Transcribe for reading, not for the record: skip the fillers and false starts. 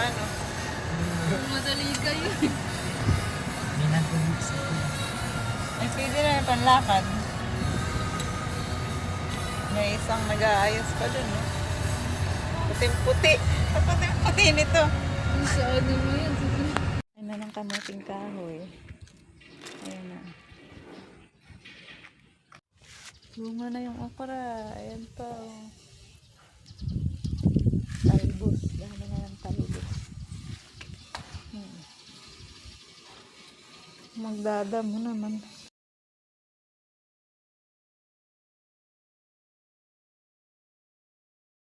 ano. Madali kayo. May nagulog sa Ay, pwede na yung panlakad. May isang nag-aayos pa dun, no? Puting-puti. Puting-puti nito. Yung sa ano mo yan. Ayun na ng kamuting kahoy. Ayun na. Bunga na yung okra. Ayan pa. Oh. Talbos. Dami na ng talbos. Magdadamo naman.